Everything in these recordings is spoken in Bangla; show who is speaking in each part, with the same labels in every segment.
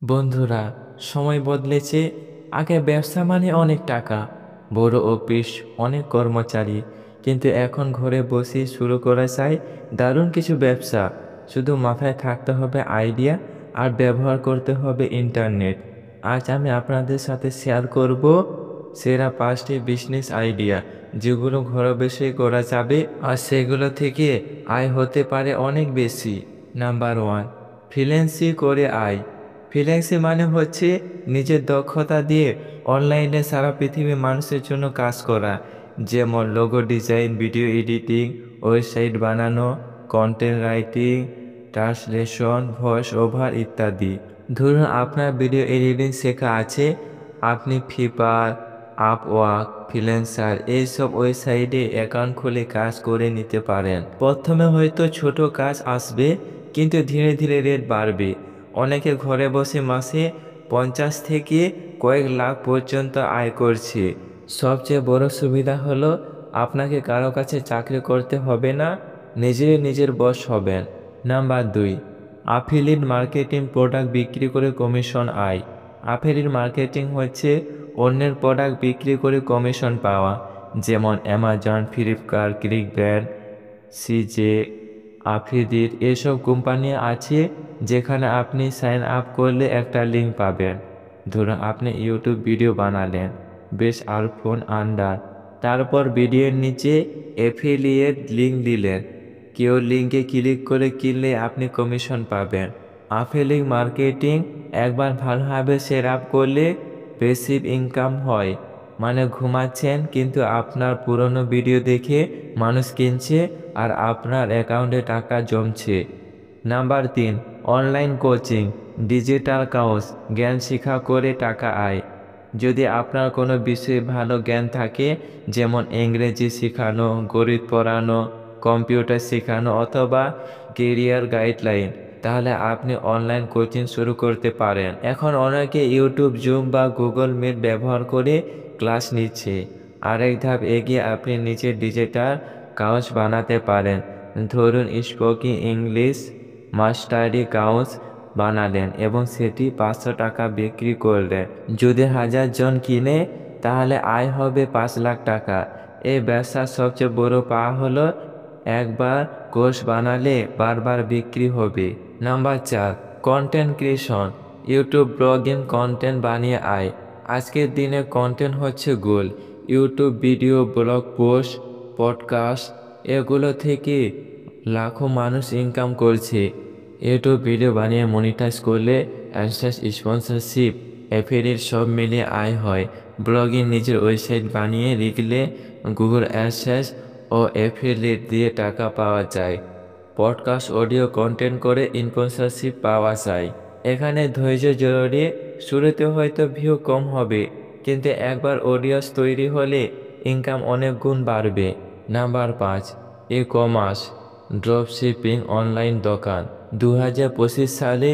Speaker 1: বন্ধুরা, সময় বদলেছে। আগে ব্যবসা মানে অনেক টাকা, বড় অফিস, অনেক কর্মচারী। কিন্তু এখন ঘরে বসে শুরু করা যায় দারুণ কিছু ব্যবসা। শুধু মাথায় থাকতে হবে আইডিয়া আর ব্যবহার করতে হবে ইন্টারনেট। আজ আমি আপনাদের সাথে শেয়ার করব সেরা 5টি বিজনেস আইডিয়া, যেগুলো ঘরে বসে করা যাবে আর সেগুলো থেকে আয় হতে পারে অনেক বেশি। নাম্বার 1, ফ্রিল্যান্সিং করে আয়। ফ্রিল্যান্সিং মানে হচ্ছে নিজের দক্ষতা দিয়ে অনলাইনে সারা পৃথিবীর মানুষের জন্য কাজ করা, যেমন logo design, video editing, website বানানো, content writing, translation, voice over ইত্যাদি। ধরুন আপনার ভিডিও এডিটিং শেখা আছে, আপনি ফিপার, আপওয়ার্ক, ফ্রিল্যান্সার এইসব ওয়েবসাইটে অ্যাকাউন্ট খুলে কাজ করে নিতে পারেন। প্রথমে হয়তো ছোট কাজ আসবে, কিন্তু ধীরে ধীরে রেট বাড়বে। অনেকে ঘরে বসে মাসে 50 থেকে কয়েক লাখ পর্যন্ত আয় করছে। সবচেয়ে বড় সুবিধা হলো আপনাকে কারো কাছে চাকরি করতে হবে না, নিজের বস হবেন। নাম্বার 2, অ্যাফিলিয়েট মার্কেটিং, প্রোডাক্ট বিক্রি করে কমিশন আয়। অ্যাফিলিয়েট মার্কেটিং হচ্ছে অন্যের প্রোডাক্ট বিক্রি করে কমিশন পাওয়া, যেমন অ্যামাজন, ফ্লিপকার্ট, ক্লিকব্যান্ড, সিজে, আফ্রিদির এসব কোম্পানি আছে, যেখানে আপনি সাইন আপ করলে একটা লিঙ্ক পাবেন। ধরুন আপনি ইউটিউব ভিডিও বানালেন, বেশ আর ফোন আন্ডার, তারপর ভিডিওর নিচে অ্যাফিলিয়েট লিঙ্ক দিলেন, কেউ লিঙ্কে ক্লিক করে কিনলে আপনি কমিশন পাবেন। অ্যাফিলিয়েট মার্কেটিং একবার ভালোভাবে সেট আপ করলে প্যাসিভ ইনকাম হয়, মানে ঘুমাচ্ছেন কিন্তু আপনার পুরনো ভিডিও দেখে মানুষ কিনছে আর আপনার অ্যাকাউন্টে টাকা জমছে। Number 3, online coaching, digital course, জ্ঞান শিক্ষা করে টাকা আয়। যদি আপনার কোনো বিষয়ে ভালো জ্ঞান থাকে, যেমন ইংরেজি শেখানো, গণিত পড়ানো, কম্পিউটার শেখানো অথবা কেরিয়ার গাইডলাইন, তাহলে আপনি অনলাইন কোচিং শুরু করতে পারেন। এখন অনেকে ইউটিউব, জুম বা গুগল মিট ব্যবহার করে ক্লাস নিচ্ছে। আরেক ধাপ এগিয়ে আপনি নিজের ডিজিটাল কাগজ বানাতে পারেন। ধরুন স্পোকিং ইংলিশ মাস্টারি কাগজ বানালেন এবং সেটি 500 টাকা বিক্রি করলেন। যদি 1000 জন কিনে, তাহলে আয় হবে 5 লাখ টাকা। এই ব্যবসার সবচেয়ে বড় পাওয়া হলো একবার কোর্স বানালে বারবার বিক্রি হবে। Number 4, content creation, YouTube blogging, content বানিয়ে আয়। আজকের দিনে কন্টেন্ট হচ্ছে গোল। YouTube video, blog post, podcast, এগুলো থেকে লাখো মানুষ ইনকাম করছে। ইউটিউব ভিডিও বানিয়ে মনিটাইজ করলে অ্যাডসেন্স, স্পন্সরশিপ, অ্যাফিলিয়েট সব মিলিয়ে আয় হয়। ব্লগিং, নিজের ওয়েবসাইট বানিয়ে লিখলে গুগল অ্যাডসেন্স ও অ্যাফিলিয়েট দিয়ে টাকা পাওয়া যায়। পডকাস্ট, অডিও কন্টেন্ট করে স্পন্সরশিপ পাওয়া যায়। এখানে ধৈর্য জরুরি। শুরুতে হয়তো ভিউ কম হবে, কিন্তু একবার অডিয়েন্স তৈরি হলে ইনকাম অনেক গুণ বাড়বে। Number 5, e commerce, dropshipping, online দোকান। 2025 সালে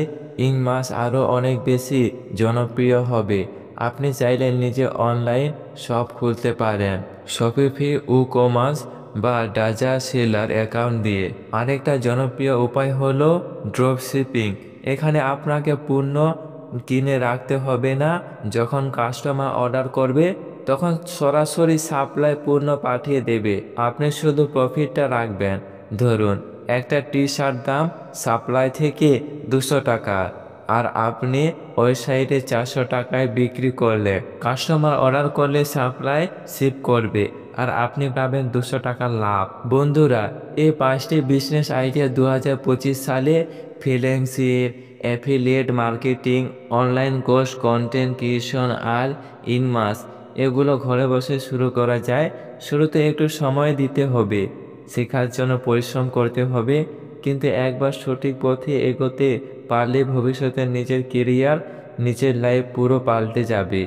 Speaker 1: ই-কমার্স আরও অনেক বেশি জনপ্রিয় হবে। আপনি চাইলে নিজে অনলাইন শপ খুলতে পারেন, শপিফাই, ই-কমার্স বা ডাজা সেলার অ্যাকাউন্ট দিয়ে। আরেকটা জনপ্রিয় উপায় হলো ড্রপশিপিং। এখানে আপনাকে পণ্য কিনে রাখতে হবে না, যখন কাস্টমার অর্ডার করবে তখন সরাসরি সাপ্লাই পণ্য পাঠিয়ে দেবে, আপনি শুধু প্রফিটটা রাখবেন। ধরুন একটা টি শার্ট দাম সাপ্লাই থেকে 200 টাকা, আর আপনি ওয়েবসাইটে 400 টাকায় বিক্রি করলে, কাস্টমার অর্ডার করলে সাপ্লাই শিপ করবে আর আপনি পাবেন 200 টাকা লাভ। বন্ধুরা, এই 5টি বিজনেস আইডিয়া 2025 সালে freelancing, affiliate marketing, online course, content creation আর ই-কমার্স, এগুলো ঘরে বসে শুরু করা যায়। শুরুতে একটু সময় দিতে হবে, শেখার জন্য পরিশ্রম করতে হবে, কিন্তু একবার সঠিক পথে এগোতে পারলে ভবিষ্যতে নিজের কেরিয়ার, নিজের লাইফ পুরো পাল্টে যাবে।